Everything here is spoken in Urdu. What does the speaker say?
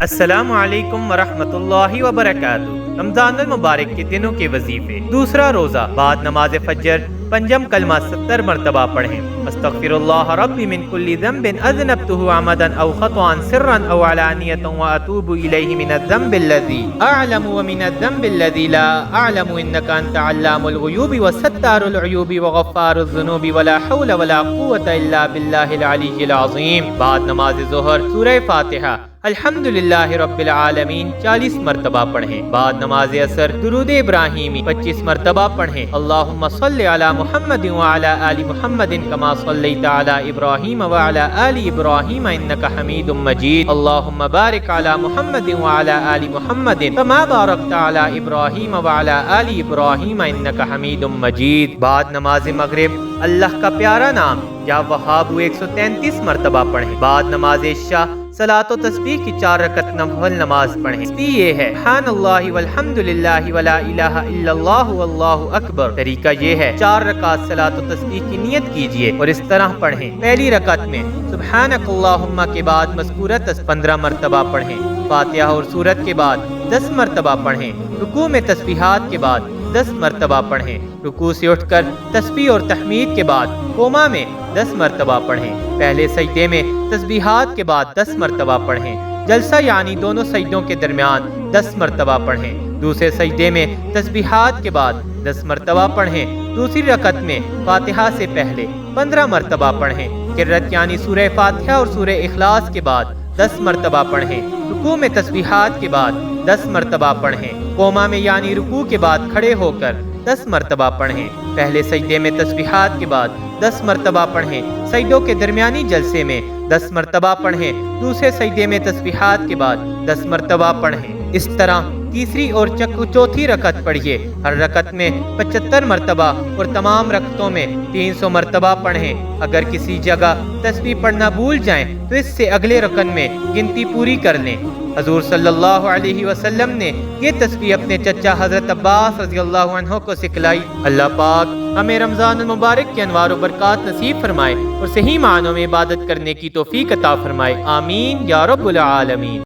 السلام علیکم ورحمۃ اللہ وبرکاتہ۔ رمضان المبارک کے دنوں کے وظیفے۔ دوسرا روزہ بعد نماز فجر پنجم کلمہ 70 مرتبہ پڑھیں۔ استغفر اللہ ربی من کل ذنب اذنبته عمدا او خطأ سرا او علانیة واتوب الیہ من الذنب الذی اعلم ومن الذنب الذی لا اعلم انک انت علام الغیوب وستار العیوب وغفار الذنوب ولا حول ولا قوة الا باللہ العلی العظیم۔ بعد نماز ظہر سورہ فاتحہ الحمدللہ رب العالمین 40 مرتبہ پڑھیں۔ بعد نماز عصر درود ابراہیمی 25 مرتبہ پڑھیں۔ اللہم صلی علی محمد وعلی آل محمد کما صلیت علی ابراہیم وعلی آل ابراہیم انک حمید مجید۔ اللہم بارک علی محمد وعلی آل محمد کما بارکت علی ابراہیم وعلی آل ابراہیم انک حمید مجید۔ بعد نماز مغرب اللہ کا پیارا نام یا وہاب 133 مرتبہ پڑھیں۔ بعد نماز عشاء صلاۃ و تسبیح کی 4 رکعت نفل نماز پڑھیں۔ یہ ہے سبحان اللہ والحمدللہ ولا الہ الا اللہ واللہ اکبر۔ طریقہ یہ ہے 4 رکعت صلاۃ و تسبیح کی نیت کیجئے اور اس طرح پڑھیں۔ پہلی رکعت میں سبحانک اللہم کے بعد مذکورہ 15 مرتبہ پڑھیں۔ فاتحہ اور سورت کے بعد 10 مرتبہ پڑھیں۔ رکوع میں تسبیحات کے بعد 10 مرتبہ پڑھیں۔ رکوع سے اٹھ کر تسبیح اور تحمید کے بعد قوما میں 10 مرتبہ پڑھیں۔ پہلے سجدے میں تسبیحات کے بعد 10 مرتبہ پڑھیں۔ جلسہ یعنی دونوں سجدوں کے درمیان 10 مرتبہ پڑھیں۔ دوسرے سجدے میں تسبیحات کے بعد 10 مرتبہ پڑھیں۔ دوسری رکعت میں فاتحہ سے پہلے 15 مرتبہ پڑھیں۔ قرات یعنی سورہ فاتحہ اور سورہ اخلاص کے بعد 10 مرتبہ پڑھیں۔ رکوع میں تسبیحات کے بعد 10 مرتبہ پڑھیں۔ قوما میں یعنی رکوع کے بعد کھڑے ہو کر 10 مرتبہ پڑھیں۔ پہلے سجدے میں تسبیحات کے بعد 10 مرتبہ پڑھیں۔ سجدوں کے درمیانی جلسے میں 10 مرتبہ پڑھیں۔ دوسرے سجدے میں تسبیحات کے بعد 10 مرتبہ پڑھیں۔ اس طرح تیسری اور چوتھی رکعت پڑھیے۔ ہر رکعت میں 75 مرتبہ اور تمام رکعتوں میں 300 مرتبہ پڑھیں۔ اگر کسی جگہ تسبیح پڑھنا بھول جائیں تو اس سے اگلے رکن میں گنتی پوری کر لیں۔ حضور صلی اللہ علیہ وسلم نے یہ تسبیح اپنے چچا حضرت عباس رضی اللہ عنہ کو سکھلائی۔ اللہ پاک ہمیں رمضان المبارک کے انوار و برکات نصیب فرمائے اور صحیح معنوں میں عبادت کرنے کی توفیق عطا فرمائے۔ آمین یا رب العالمین۔